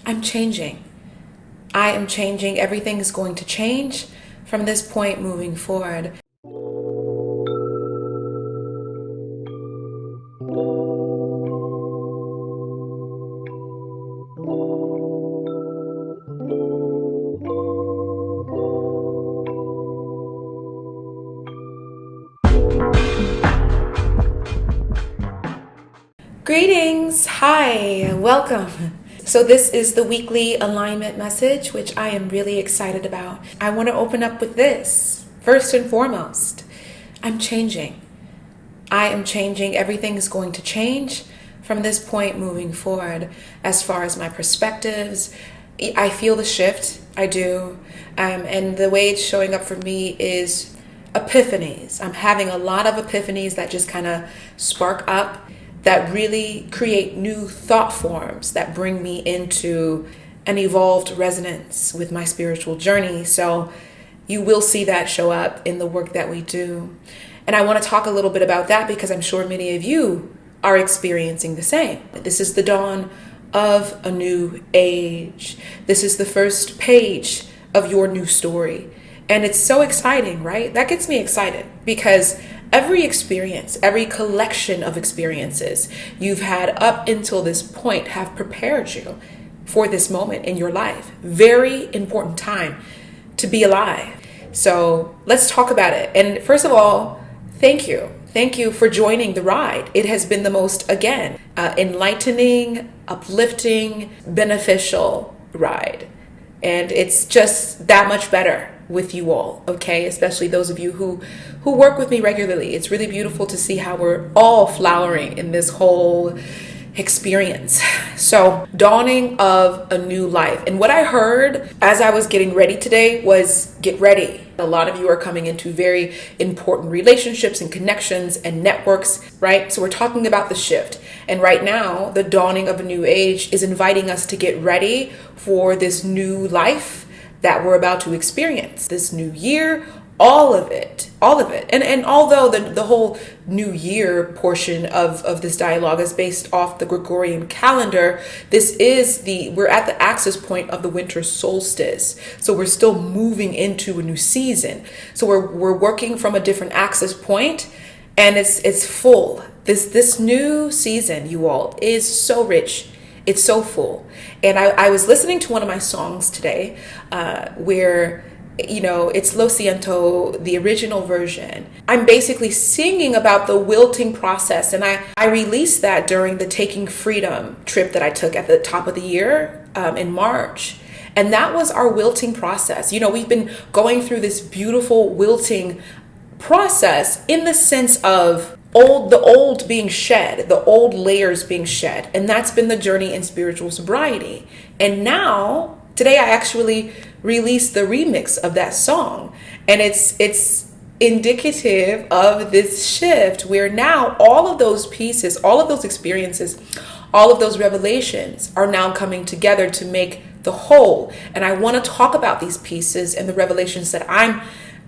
I'm changing. I am changing. Everything is going to change from this point moving forward. Greetings. Hi. Welcome. So this is the weekly alignment message, which I am really excited about. I want to open up with this. First and foremost, I'm changing. I am changing. Everything is going to change from this point moving forward. As far as my perspectives, I feel the shift. I do. And the way it's showing up for me is epiphanies. I'm having a lot of epiphanies that just kind of spark up, that really create new thought forms that bring me into an evolved resonance with my spiritual journey. So you will see that show up in the work that we do. And I want to talk a little bit about that because I'm sure many of you are experiencing the same. This is the dawn of a new age. This is the first page of your new story. And it's so exciting, right? That gets me excited because every experience, every collection of experiences you've had up until this point have prepared you for this moment in your life. Very important time to be alive. So let's talk about it. And first of all, thank you. Thank you for joining the ride. It has been the most, again, enlightening, uplifting, beneficial ride. And it's just that much better with you all, okay? Especially those of you who work with me regularly. It's really beautiful to see how we're all flowering in this whole experience. So, dawning of a new life. And what I heard as I was getting ready today was get ready. A lot of you are coming into very important relationships and connections and networks, right? So we're talking about the shift. And right now, the dawning of a new age is inviting us to get ready for this new life that we're about to experience, this new year, all of it. And although the whole new year portion of this dialogue is based off the Gregorian calendar, we're at the axis point of the winter solstice. So we're still moving into a new season. So we're working from a different axis point, and it's full. This new season, you all, is so rich. It's so full. And I was listening to one of my songs today where, it's LO SIENTO, the original version. I'm basically singing about the wilting process. And I released that during the Taking Freedom trip that I took at the top of the year in March. And that was our wilting process. We've been going through this beautiful wilting process in the sense of the old being shed, the old layers being shed. And that's been the journey in spiritual sobriety. And now, today I actually released the remix of that song. And it's indicative of this shift where now all of those pieces, all of those experiences, all of those revelations are now coming together to make the whole. And I want to talk about these pieces and the revelations that I'm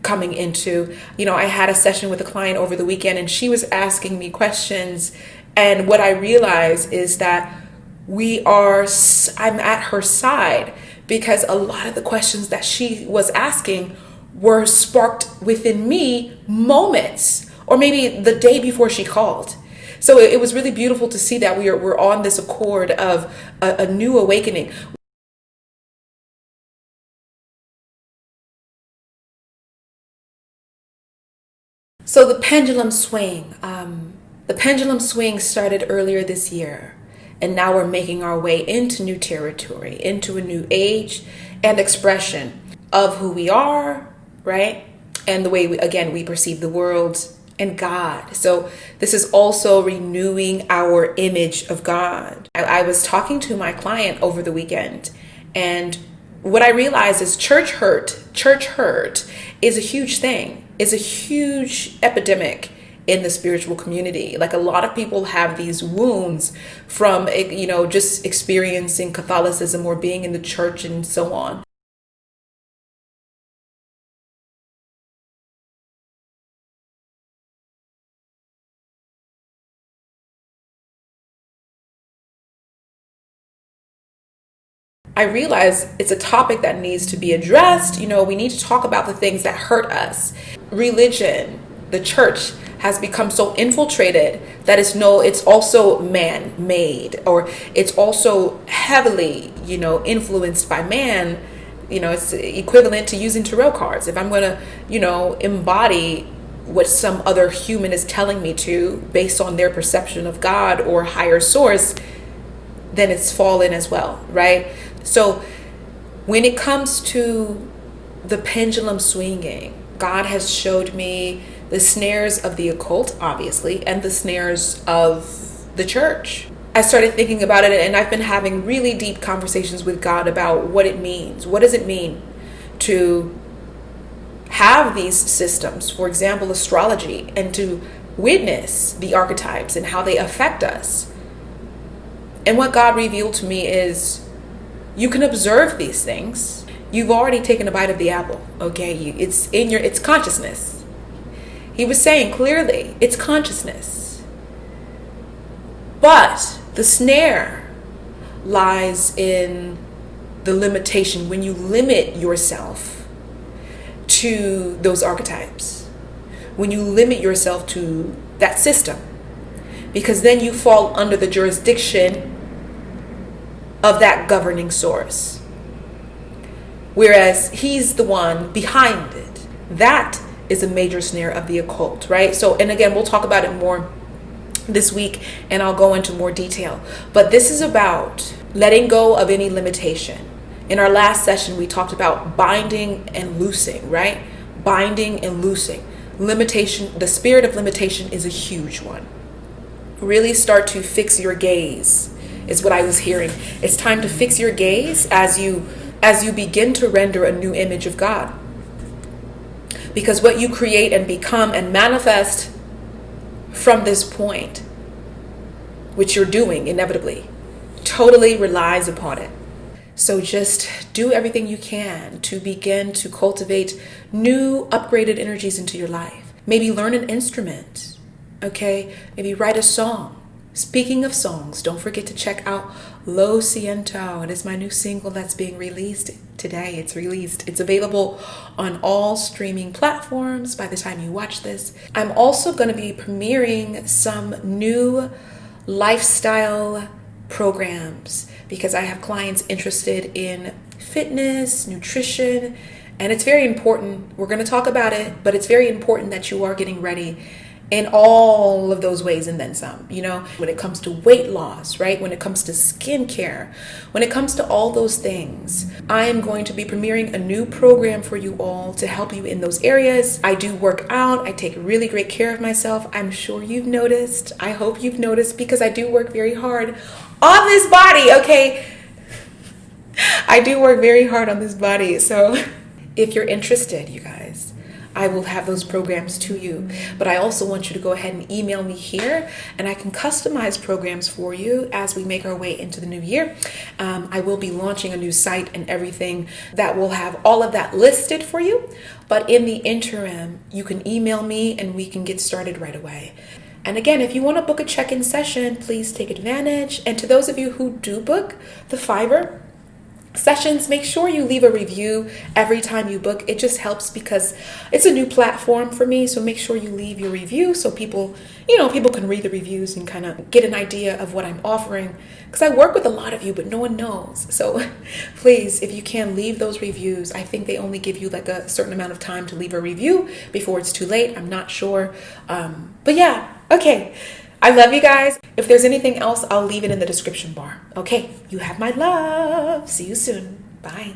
coming into. I had a session with a client over the weekend and she was asking me questions. And what I realized is that I'm at her side because a lot of the questions that she was asking were sparked within me moments or maybe the day before she called. So it was really beautiful to see that we're on this accord of a new awakening. So the pendulum swing. The pendulum swing started earlier this year, and now we're making our way into new territory, into a new age and expression of who we are, right? And the way we perceive the world and God. So this is also renewing our image of God. I was talking to my client over the weekend, and what I realized is church hurt is a huge thing, is a huge epidemic in the spiritual community. Like a lot of people have these wounds from, just experiencing Catholicism or being in the church and so on. I realize it's a topic that needs to be addressed. We need to talk about the things that hurt us. Religion, the church, has become so infiltrated that it's also man-made, or it's also heavily, influenced by man. It's equivalent to using tarot cards. If I'm going to, embody what some other human is telling me to based on their perception of God or higher source, then it's fallen as well, right? So when it comes to the pendulum swinging, God has showed me the snares of the occult, obviously, and the snares of the church. I started thinking about it, and I've been having really deep conversations with God about what it means. What does it mean to have these systems, for example, astrology, and to witness the archetypes and how they affect us? And what God revealed to me is you can observe these things. You've already taken a bite of the apple, okay? It's consciousness. He was saying clearly, it's consciousness. But the snare lies in the limitation, when you limit yourself to those archetypes, when you limit yourself to that system, because then you fall under the jurisdiction of that governing source, whereas he's the one behind it. That is a major snare of the occult, right? So, and again, we'll talk about it more this week, and I'll go into more detail. But this is about letting go of any limitation. In our last session, we talked about binding and loosing, right? Binding and loosing. Limitation, the spirit of limitation is a huge one. Really start to fix your gaze, is what I was hearing. It's time to fix your gaze as you begin to render a new image of God. Because what you create and become and manifest from this point, which you're doing inevitably, totally relies upon it. So just do everything you can to begin to cultivate new upgraded energies into your life. Maybe learn an instrument, okay? Maybe write a song. Speaking of songs, don't forget to check out LO SIENTO. It is my new single that's being released today. It's released. It's available on all streaming platforms by the time you watch this. I'm also going to be premiering some new lifestyle programs because I have clients interested in fitness, nutrition, and it's very important. We're going to talk about it, but it's very important that you are getting ready in all of those ways and then some, when it comes to weight loss, right? When it comes to skincare, when it comes to all those things, I am going to be premiering a new program for you all to help you in those areas. I do work out. I take really great care of myself. I'm sure you've noticed. I hope you've noticed, because I do work very hard on this body, okay? I do work very hard on this body. So if you're interested, you guys, I will have those programs to you. But I also want you to go ahead and email me here, and I can customize programs for you as we make our way into the new year. I will be launching a new site and everything that will have all of that listed for you. But in the interim, you can email me and we can get started right away. And again, if you want to book a check-in session, please take advantage. And to those of you who do book the FIVERR sessions, make sure you leave a review every time you book. It just helps because it's a new platform for me. So make sure you leave your review so people can read the reviews and kind of get an idea of what I'm offering. Because I work with a lot of you, but no one knows. So please, if you can, leave those reviews. I think they only give you like a certain amount of time to leave a review before it's too late. I'm not sure. But yeah, okay. I love you guys. If there's anything else, I'll leave it in the description bar. Okay, you have my love. See you soon. Bye.